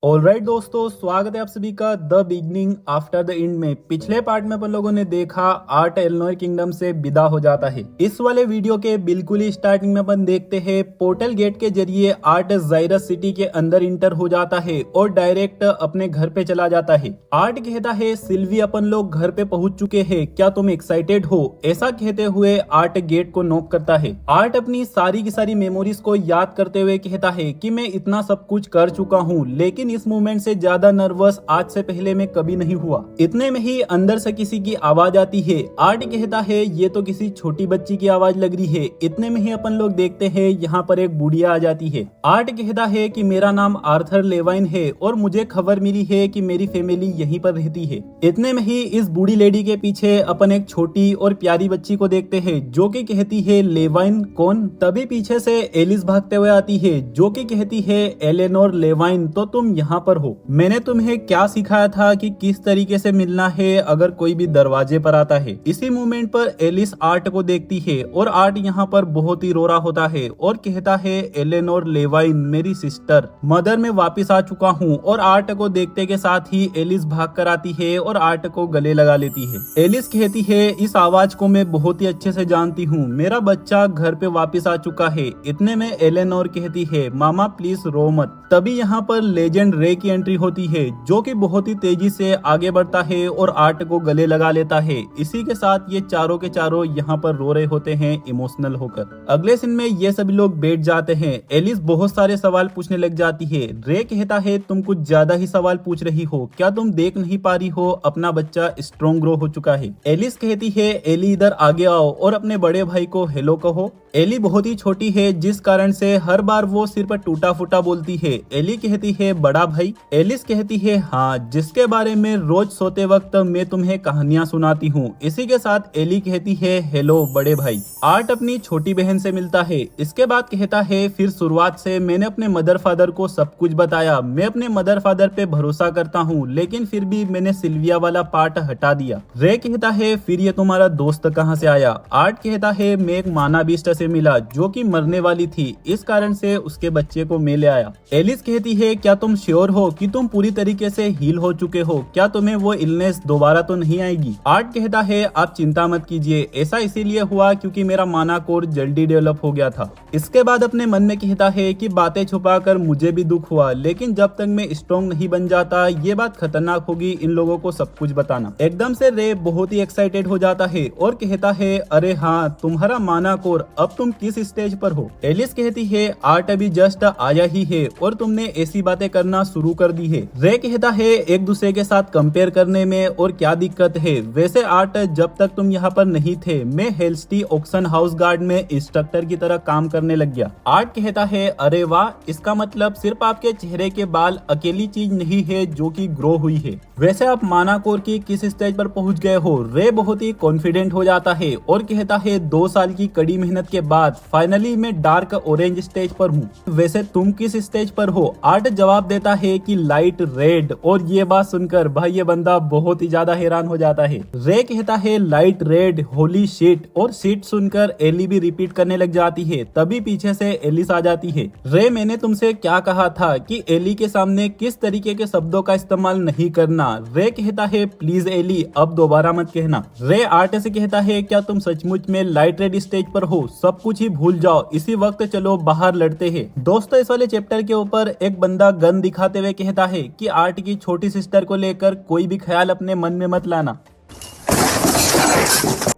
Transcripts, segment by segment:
Alright दोस्तों, स्वागत है आप सभी का the beginning after the end में। पिछले पार्ट में अपन लोगों ने देखा आर्ट एलिनोर किंगडम से विदा हो जाता है। इस वाले वीडियो के बिल्कुल ही स्टार्टिंग में अपन देखते हैं पोर्टल गेट के जरिए आर्ट जायरस सिटी के अंदर इंटर हो जाता है और डायरेक्ट अपने घर पे चला जाता है। आर्ट कहता है सिल्वी अपन लोग घर पे पहुंच चुके हैं, क्या तुम एक्साइटेड हो? ऐसा कहते हुए आर्ट गेट को नॉक करता है। आर्ट अपनी सारी की सारी मेमोरीज को याद करते हुए कहता है कि मैं इतना सब कुछ कर चुका हूँ, लेकिन इस मूवमेंट से ज्यादा नर्वस आज से पहले मैं कभी नहीं हुआ। इतने में ही अंदर से किसी की आवाज आती है। आर्ट कहता है ये तो किसी छोटी बच्ची की आवाज लग रही है। इतने में ही अपन लोग देखते हैं यहाँ पर एक बुढ़िया आ जाती है। आर्ट कहता है कि मेरा नाम आर्थर लेवाइन है और मुझे खबर मिली है कि मेरी फैमिली यहीं पर रहती है। इतने में ही इस बूढ़ी लेडी के पीछे अपन एक छोटी और प्यारी बच्ची को देखते हैं जो कि कहती है लेवाइन कौन? तभी पीछे से एलिस भागते हुए आती है जो कि कहती है एलेनोर लेवाइन, तो तुम यहाँ पर हो। मैंने तुम्हें क्या सिखाया था कि किस तरीके से मिलना है अगर कोई भी दरवाजे पर आता है। इसी मोमेंट पर एलिस आर्ट को देखती है और आर्ट यहाँ पर बहुत ही रो रहा होता है और कहता है एलेनोर लेवाइन मेरी सिस्टर, मदर मैं वापिस आ चुका हूँ। और आर्ट को देखते के साथ ही एलिस भाग कर आती है और आर्ट को गले लगा लेती है। एलिस कहती है इस आवाज को मैं बहुत ही अच्छे से जानती हूँ, मेरा बच्चा घर पे वापिस आ चुका है। इतने में एलेनोर कहती है मामा प्लीज रो मत। तभी यहाँ पर लेजेंड रे की एंट्री होती है जो कि बहुत ही तेजी से आगे बढ़ता है और आर्ट को गले लगा लेता है। इसी के साथ ये चारों के चारों यहाँ पर रो रहे होते हैं इमोशनल होकर। अगले सीन में ये सभी लोग बैठ जाते हैं। एलिस बहुत सारे सवाल पूछने लग जाती है। रे कहता है तुम कुछ ज्यादा ही सवाल पूछ रही हो, क्या तुम देख नहीं पा रही हो अपना बच्चा स्ट्रॉन्ग ग्रो हो चुका है? एलिस कहती है एली इधर आगे आओ और अपने बड़े भाई को हेलो कहो। एली बहुत ही छोटी है जिस कारण से हर बार वो सिर्फ टूटा फूटा बोलती है। एली कहती है बड़ा भाई? एलिस कहती है हाँ, जिसके बारे में रोज सोते वक्त मैं तुम्हें कहानियां सुनाती हूँ। इसी के साथ एली कहती है हेलो बड़े भाई। आर्ट अपनी छोटी बहन से मिलता है। इसके बाद कहता है फिर शुरुआत से मैंने अपने मदर फादर को सब कुछ बताया। मैं अपने मदर फादर पे भरोसा करता हूँ, लेकिन फिर भी मैंने सिल्विया वाला पार्ट हटा दिया। रे कहता है फिर ये तुम्हारा दोस्त कहाँ से आया? आर्ट कहता है मैं एक माना बीस्ट से मिला जो कि मरने वाली थी, इस कारण से उसके बच्चे को मैं ले आया। एलिस कहती है क्या तुम श्योर हो कि तुम पूरी तरीके से हील हो चुके हो? क्या तुम्हें वो इलनेस दोबारा तो नहीं आएगी? आर्ट कहता है आप चिंता मत कीजिए, ऐसा इसीलिए हुआ क्योंकि मेरा माना कोर जल्दी डेवलप हो गया था। इसके बाद अपने मन में कहता है कि बातें छुपाकर मुझे भी दुख हुआ, लेकिन जब तक मैं स्ट्रॉन्ग नहीं बन जाता ये बात खतरनाक होगी इन लोगों को सब कुछ बताना। एकदम से रे बहुत ही एक्साइटेड हो जाता है और कहता है अरे हाँ तुम्हारा माना कोर, अब तुम किस स्टेज पर हो? एलिस कहती है आर्ट अभी जस्ट आया ही है और तुमने ऐसी बातें करना शुरू कर दी है। रे कहता है एक दूसरे के साथ कंपेयर करने में और क्या दिक्कत है? वैसे आर्ट जब तक तुम यहाँ पर नहीं थे मैं हेल्स्टी ऑक्शन हाउस गार्ड में इंस्ट्रक्टर की तरह काम करने लग गया। आर्ट कहता है अरे वाह, इसका मतलब सिर्फ आपके चेहरे के बाल अकेली चीज नहीं है जो कि ग्रो हुई है। वैसे आप माना कोर की किस स्टेज पर पहुंच गए हो? रे बहुत ही कॉन्फिडेंट हो जाता है और कहता है 2 साल की कड़ी मेहनत के बाद फाइनली मैं डार्क ऑरेंज स्टेज पर हूँ। वैसे तुम किस स्टेज पर हो? आर्ट जवाब देता है कि लाइट रेड। और ये बात सुनकर भाई ये बंदा बहुत ही ज्यादा हैरान हो जाता है। रे कहता है लाइट रेड, होली शिट। और शिट सुनकर एली भी रिपीट करने लग जाती है। तभी पीछे से एलिस आ जाती है। रे मैंने तुमसे क्या कहा था कि एली के सामने किस तरीके के शब्दों का इस्तेमाल नहीं करना? रे कहता है प्लीज एली अब दोबारा मत कहना। रे आर्ट से कहता है क्या तुम सचमुच में लाइट रेड स्टेज पर हो? सब कुछ ही भूल जाओ, इसी वक्त चलो बाहर लड़ते हैं। दोस्तों इस वाले चैप्टर के ऊपर एक बंदा गन दिखाते हुए कहता है कि आर्ट की छोटी सिस्टर को लेकर कोई भी ख्याल अपने मन में मत लाना।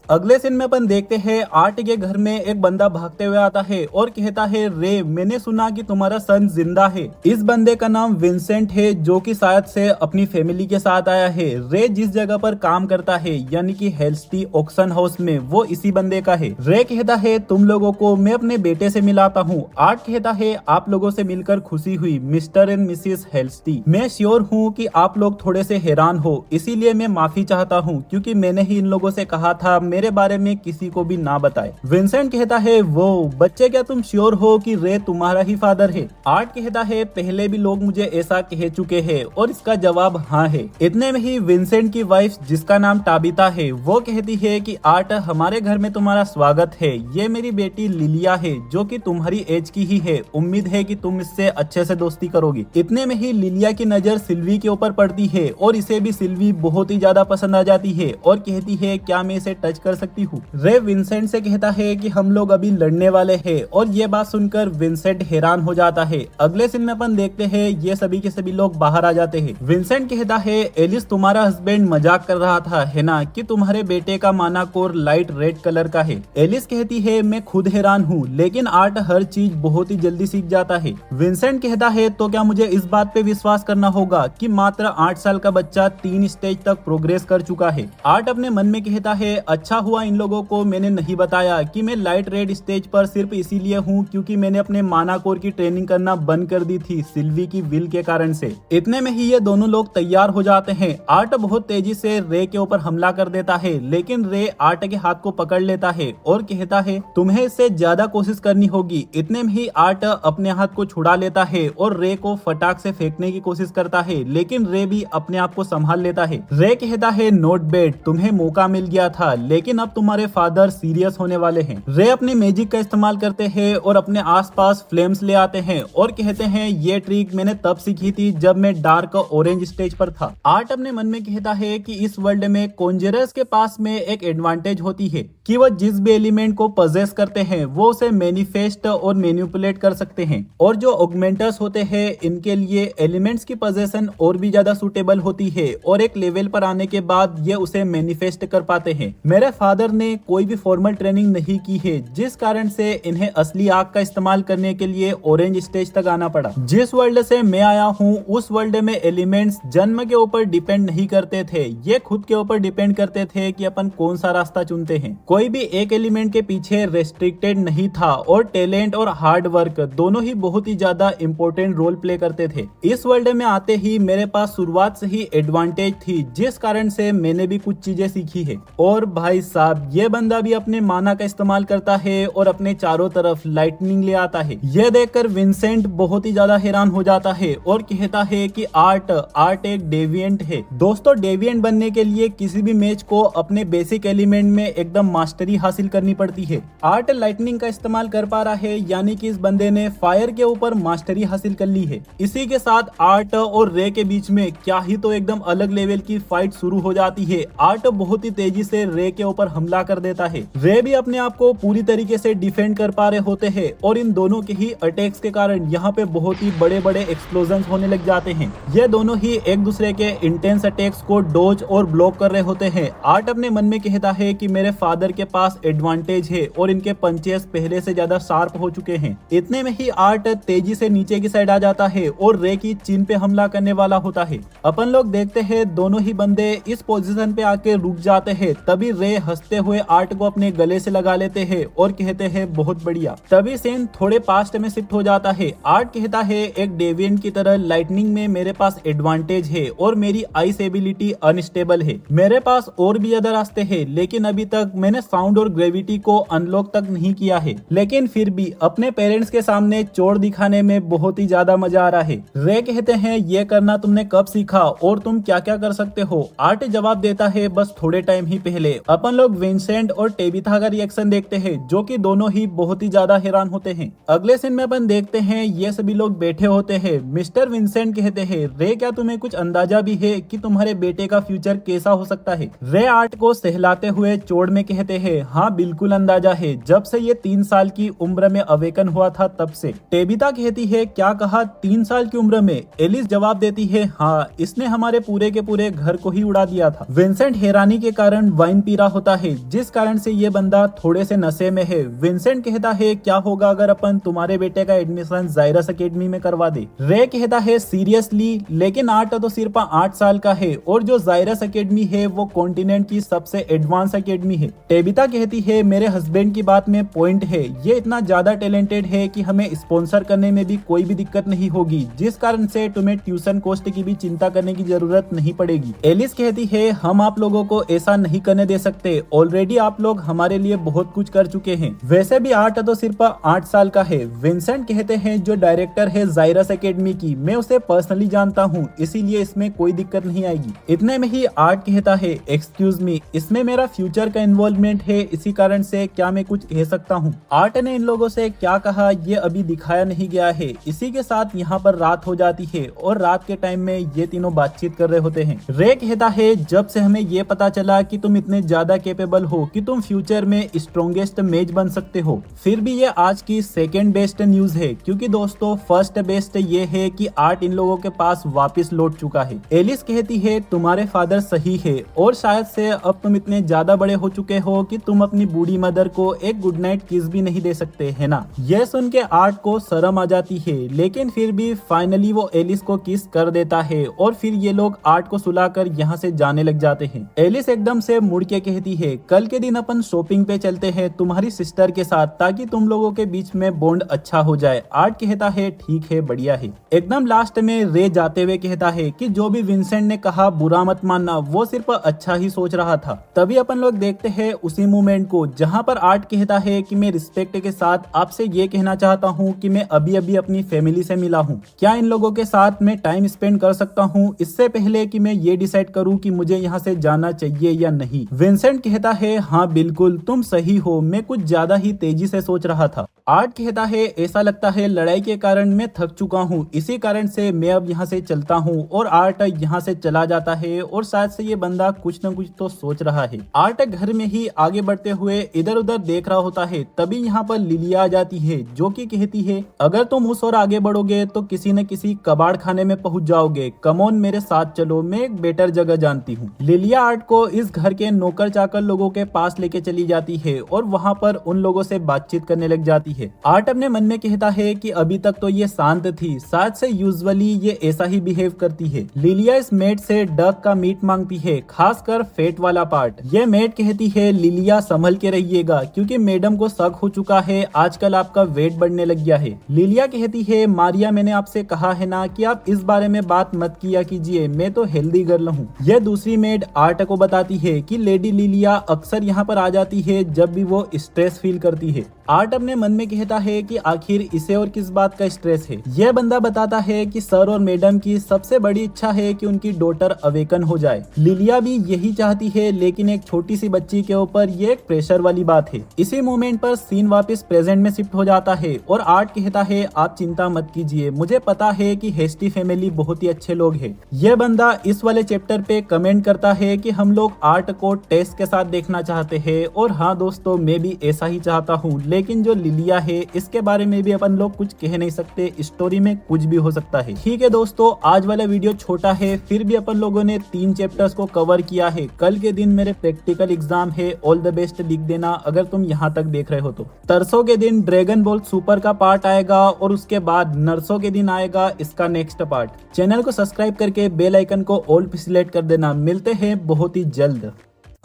अगले सीन में अपन देखते हैं आर्ट के घर में एक बंदा भागते हुए आता है और कहता है रे मैंने सुना कि तुम्हारा सन जिंदा है। इस बंदे का नाम विंसेंट है जो कि शायद से अपनी फैमिली के साथ आया है। रे जिस जगह पर काम करता है यानी कि हेल्स्टी ऑक्शन हाउस में वो इसी बंदे का है। रे कहता है तुम लोगों को मैं अपने बेटे से मिलाता हूँ। आर्ट कहता है आप लोगों से मिलकर खुशी हुई मिस्टर एंड मिसिस हेल्स्टी। मैं श्योर हूँ कि आप लोग थोड़े से हैरान हो, इसीलिए मैं माफी चाहता हूँ क्योंकि मैंने ही इन लोगों से कहा था मैं मेरे बारे में किसी को भी ना बताए। विंसेंट कहता है वो बच्चे क्या तुम श्योर हो कि रे तुम्हारा ही फादर है? आर्ट कहता है पहले भी लोग मुझे ऐसा कह चुके हैं और इसका जवाब हाँ है। इतने में ही विंसेंट की वाइफ जिसका नाम टाबिता है वो कहती है कि आर्ट हमारे घर में तुम्हारा स्वागत है, ये मेरी बेटी लिलिया है जो कि तुम्हारी एज की ही है, उम्मीद है कि तुम इससे अच्छे से दोस्ती करोगी। इतने में ही लिलिया की नजर सिल्वी के ऊपर पड़ती है और इसे भी सिल्वी बहुत ही ज्यादा पसंद आ जाती है और कहती है क्या मैं इसे टच कर सकती हूँ? रे विंसेंट से कहता है कि हम लोग अभी लड़ने वाले हैं और ये बात सुनकर विंसेंट हैरान हो जाता है। अगले सीन में अपन देखते हैं ये सभी के सभी लोग बाहर आ जाते हैं। विंसेंट कहता है एलिस तुम्हारा हस्बैंड मजाक कर रहा था है ना कि तुम्हारे बेटे का मानाकोर लाइट रेड कलर का है। एलिस कहती है मैं खुद हैरान हूँ लेकिन आर्ट हर चीज बहुत ही जल्दी सीख जाता है। विंसेंट कहता है तो क्या मुझे इस बात पे विश्वास करना होगा कि मात्र 8 साल का बच्चा 3 स्टेज तक प्रोग्रेस कर चुका है? आर्ट अपने मन में कहता है अच्छा हुआ इन लोगों को मैंने नहीं बताया कि मैं लाइट रेड स्टेज पर सिर्फ इसीलिए हूँ क्योंकि मैंने अपने मानाकोर की ट्रेनिंग करना बंद कर दी थी सिल्वी की विल के कारण से। इतने में ही ये दोनों लोग तैयार हो जाते हैं। आर्ट बहुत तेजी से रे के ऊपर हमला कर देता है लेकिन रे आर्ट के हाथ को पकड़ लेता है और कहता है तुम्हें इससे ज्यादा कोशिश करनी होगी। इतने में ही आर्ट अपने हाथ को छुड़ा लेता है और रे को फटाक से फेंकने की कोशिश करता है लेकिन रे भी अपने आप को संभाल लेता है। रे कहता है नॉट बैड, तुम्हें मौका मिल गया था लेकिन अब तुम्हारे फादर सीरियस होने वाले हैं। रे अपनी मैजिक का इस्तेमाल करते हैं और अपने आसपास फ्लेम्स ले आते हैं और कहते हैं ये ट्रिक मैंने तब सीखी थी जब मैं डार्क ऑरेंज स्टेज पर था। आर्ट अपने मन में कहता है कि इस वर्ल्ड में कॉन्जरर्स के पास में एक एडवांटेज होती है कि वो जिस भी एलिमेंट को पजेस करते हैं वो उसे मैनिफेस्ट और मैनिपुलेट कर सकते हैं और जो ऑगमेंटर्स होते हैं इनके लिए एलिमेंट्स की पोजेशन और भी ज्यादा सुटेबल होती है और एक लेवल पर आने के बाद ये उसे मैनिफेस्ट कर पाते हैं। मेरे फादर ने कोई भी फॉर्मल ट्रेनिंग नहीं की है जिस कारण से इन्हें असली आग का इस्तेमाल करने के लिए ऑरेंज स्टेज तक आना पड़ा। जिस वर्ल्ड से मैं आया हूँ उस वर्ल्ड में एलिमेंट्स जन्म के ऊपर डिपेंड नहीं करते थे, ये खुद के ऊपर डिपेंड करते थे कि अपन कौन सा रास्ता चुनते हैं। कोई भी एक एलिमेंट के पीछे रेस्ट्रिक्टेड नहीं था और टैलेंट और हार्ड वर्क दोनों ही बहुत ही ज्यादा इंपॉर्टेंट रोल प्ले करते थे। इस वर्ल्ड में आते ही मेरे पास शुरुआत से ही एडवांटेज थी जिस कारण से मैंने भी कुछ चीजें सीखी है। और भाई साहब ये बंदा भी अपने माना का इस्तेमाल करता है और अपने चारों तरफ लाइटनिंग ले आता है। यह देखकर विंसेंट बहुत ही ज्यादा हैरान हो जाता है और कहता है कि आर्ट एक डेविएंट है। दोस्तों डेविएंट बनने के लिए किसी भी मैच को अपने बेसिक एलिमेंट में एकदम मास्टरी हासिल करनी पड़ती है। आर्ट लाइटनिंग का इस्तेमाल कर पा रहा है यानी कि इस बंदे ने फायर के ऊपर मास्टरी हासिल कर ली है। इसी के साथ आर्ट और रे के बीच में क्या ही तो एकदम अलग लेवल की फाइट शुरू हो जाती है। आर्ट बहुत ही तेजी से रे के ऊपर हमला कर देता है। रे भी अपने आप को पूरी तरीके से डिफेंड कर पा रहे होते हैं और इन दोनों के ही अटैक्स के कारण यहाँ पे बहुत ही बड़े बड़े एक्सप्लोजन होने लग जाते हैं। ये दोनों ही एक दूसरे के इंटेंस अटैक्स को डोज और ब्लॉक कर रहे होते हैं। आर्ट अपने मन में कहता है कि मेरे फादर के पास एडवांटेज है और इनके पंचेस पहले से ज्यादा शार्प हो चुके हैं। इतने में ही आर्ट तेजी से नीचे की साइड आ जाता है और रे की चिन पे हमला करने वाला होता है। अपन लोग देखते हैं दोनों ही बंदे इस पोजीशन पे आके रुक जाते हैं। तभी रे हंसते हुए आर्ट को अपने गले से लगा लेते हैं और कहते हैं बहुत बढ़िया। तभी सीन थोड़े पास्ट में शिफ्ट हो जाता है। आर्ट कहता है एक डेविएंट की तरह लाइटनिंग में मेरे पास एडवांटेज है और मेरी आइस एबिलिटी अनस्टेबल है। मेरे पास और भी ज्यादा रास्ते हैं लेकिन अभी तक मैंने साउंड और ग्रेविटी को अनलॉक तक नहीं किया है। लेकिन फिर भी अपने पेरेंट्स के सामने चोर दिखाने में बहुत ही ज्यादा मजा आ रहा है। रे कहते हैं ये करना तुमने कब सीखा और तुम क्या क्या कर सकते हो? आर्ट जवाब देता है बस थोड़े टाइम ही पहले। अपन लोग विंसेंट और टेबिथा का रिएक्शन देखते हैं जो कि दोनों ही बहुत ही ज्यादा हैरान होते हैं। अगले सीन में अपन देखते हैं ये सभी लोग बैठे होते हैं। मिस्टर विंसेंट कहते हैं रे क्या तुम्हें कुछ अंदाजा भी है कि तुम्हारे बेटे का फ्यूचर कैसा हो सकता है? रे आर्ट को सहलाते हुए चोड़ में कहते हैं हाँ बिल्कुल अंदाजा है, जब से ये 3 साल की उम्र में अवेकन हुआ था तब से। टेबिता कहती है क्या कहा 3 साल की उम्र में? एलिस जवाब देती है हाँ, इसने हमारे पूरे के पूरे घर को ही उड़ा दिया था। विंसेंट हैरानी के कारण वाइन पी रहा होता है जिस कारण से ये बंदा थोड़े से नशे में है। विंसेंट कहता है क्या होगा अगर अपन तुम्हारे बेटे का एडमिशन जायरस एकेडमी में करवा दे? रे कहता है सीरियसली, लेकिन आर्ट तो सिर्फ 8 साल का है और जो जायरस एकेडमी है वो कॉन्टिनेंट की सबसे एडवांस एकेडमी है। टेबिता कहती है मेरे हस्बैंड की बात में पॉइंट है, ये इतना ज्यादा टैलेंटेड है कि हमें स्पॉन्सर करने में भी कोई भी दिक्कत नहीं होगी जिस कारण से तुम्हें ट्यूशन कॉस्ट की भी चिंता करने की जरूरत नहीं पड़ेगी। एलिस कहती है हम आप लोगों को ऐसा नहीं करने दे सकते से ऑलरेडी आप लोग हमारे लिए बहुत कुछ कर चुके हैं। वैसे भी आर्ट तो सिर्फ 8 साल का है। विंसेंट कहते हैं जो डायरेक्टर है जायरस एकेडमी की, मैं उसे पर्सनली जानता हूँ, इसीलिए इसमें कोई दिक्कत नहीं आएगी। इतने में ही आर्ट कहता है एक्सक्यूज मी, इसमें मेरा फ्यूचर का इन्वॉल्वमेंट है, इसी कारण से क्या मैं कुछ कह सकता हूँ। आर्ट ने इन लोगों से क्या कहा ये अभी दिखाया नहीं गया है। इसी के साथ यहाँ पर रात हो जाती है और रात के टाइम में ये तीनों बातचीत कर रहे होते हैं। रे कहता है जब से हमें ये पता चला कि तुम इतने ज्यादा कैपेबल हो कि तुम फ्यूचर में स्ट्रॉन्गेस्ट मेज बन सकते हो, फिर भी ये आज की सेकेंड बेस्ट न्यूज है, क्योंकि दोस्तों फर्स्ट बेस्ट ये है कि आर्ट इन लोगों के पास वापस लौट चुका है। एलिस कहती है तुम्हारे फादर सही है और शायद से अब तुम इतने ज्यादा बड़े हो चुके हो कि तुम अपनी बूढ़ी मदर को एक गुड नाइट किस भी नहीं दे सकते, है ना। यह सुन के आर्ट को शर्म आ जाती है, लेकिन फिर भी फाइनली वो एलिस को किस कर देता है और फिर ये लोग आर्ट को सुलाकर यहाँ से जाने लग जाते हैं। एलिस एकदम से मुड़ के कहती है कल के दिन अपन शॉपिंग पे चलते हैं तुम्हारी सिस्टर के साथ, ताकि तुम लोगों के बीच में बॉन्ड अच्छा हो जाए। आर्ट कहता है ठीक है, बढ़िया है। एकदम लास्ट में रे जाते हुए कहता है कि जो भी विंसेंट ने कहा बुरा मत मानना, वो सिर्फ अच्छा ही सोच रहा था। तभी अपन लोग देखते हैं उसी मोमेंट को जहाँ पर आर्ट कहता है कि मैं रिस्पेक्ट के साथ आपसे ये कहना चाहता हूँ कि मैं अभी अभी अपनी फैमिली से मिला हूँ, क्या इन लोगों के साथ मैं टाइम स्पेंड कर सकता हूँ इससे पहले कि मैं ये डिसाइड करूँ कि मुझे यहाँ से जाना चाहिए या नहीं। विंसेंट कहता है हाँ बिल्कुल तुम सही हो, मैं कुछ ज्यादा ही तेजी से सोच रहा था। आर्ट कहता है ऐसा लगता है लड़ाई के कारण मैं थक चुका हूँ, इसी कारण से मैं अब यहाँ से चलता हूँ। और आर्ट यहाँ से चला जाता है और शायद से ये बंदा कुछ न कुछ तो सोच रहा है। आर्ट घर में ही आगे बढ़ते हुए इधर उधर देख रहा होता है, तभी यहाँ पर लिलिया आ जाती है जो कि कहती है अगर तुम उस और आगे बढ़ोगे तो किसी न किसी कबाड़ खाने में पहुंच जाओगे, कमोन मेरे साथ चलो, मैं एक बेटर जगह जानती हूँ। लिलिया आर्ट को इस घर के नौकर चाकर लोगों के पास लेके चली जाती है और वहाँ पर उन लोगों से बातचीत करने लग जाती है। आर्ट अपने मन में कहता है कि अभी तक तो ये शांत थी, शायद से यूजुअली ये ऐसा ही बिहेव करती है। लिलिया इस मेड से डक का मीट मांगती है, खासकर फेट वाला पार्ट। ये मेड कहती है लिलिया संभल के रहिएगा, क्योंकि मैडम को शक हो चुका है आजकल आपका वेट बढ़ने लग गया है। लिलिया कहती है मारिया मैंने आपसे कहा है ना कि आप इस बारे में बात मत किया कीजिए, मैं तो हेल्दी गर्ल हूँ। यह दूसरी मेड आर्ट को बताती है कि लेडी लिलिया अक्सर यहाँ पर आ जाती है जब भी वो स्ट्रेस फील करती है। आर्ट अपने मन में कहता है कि आखिर इसे और किस बात का स्ट्रेस है। यह बंदा बताता है कि सर और मैडम की सबसे बड़ी इच्छा है कि उनकी डॉटर अवेकन हो जाए। लिलिया भी यही चाहती है, लेकिन एक छोटी सी बच्ची के ऊपर ये एक प्रेशर वाली बात है। इसी मोमेंट पर सीन वापस प्रेजेंट में शिफ्ट हो जाता है और आर्ट कहता है आप चिंता मत कीजिए, मुझे पता है कि हेस्टी फैमिली बहुत ही अच्छे लोग हैं। यह बंदा इस वाले चैप्टर पे कमेंट करता है कि हम लोग आर्ट को टेस्ट के साथ देखना चाहते हैं, और हाँ दोस्तों मैं भी ऐसा ही चाहता हूँ, लेकिन जो लिलिया है इसके बारे में भी अपन लोग कुछ कह नहीं सकते, स्टोरी में कुछ भी हो सकता है। ठीक है दोस्तों, आज वाला वीडियो छोटा है, फिर भी अपन लोगों ने 3 चैप्टर्स को कवर किया है। कल के दिन मेरे प्रैक्टिकल एग्जाम है, ऑल द बेस्ट लिख देना अगर तुम यहाँ तक देख रहे हो तो। तरसों के दिन ड्रैगन बॉल सुपर का पार्ट आएगा और उसके बाद नर्सों के दिन आएगा इसका नेक्स्ट पार्ट। चैनल को सब्सक्राइब करके बेल आइकन को ऑल पे सिलेक्ट कर देना। मिलते हैं बहुत ही जल्द।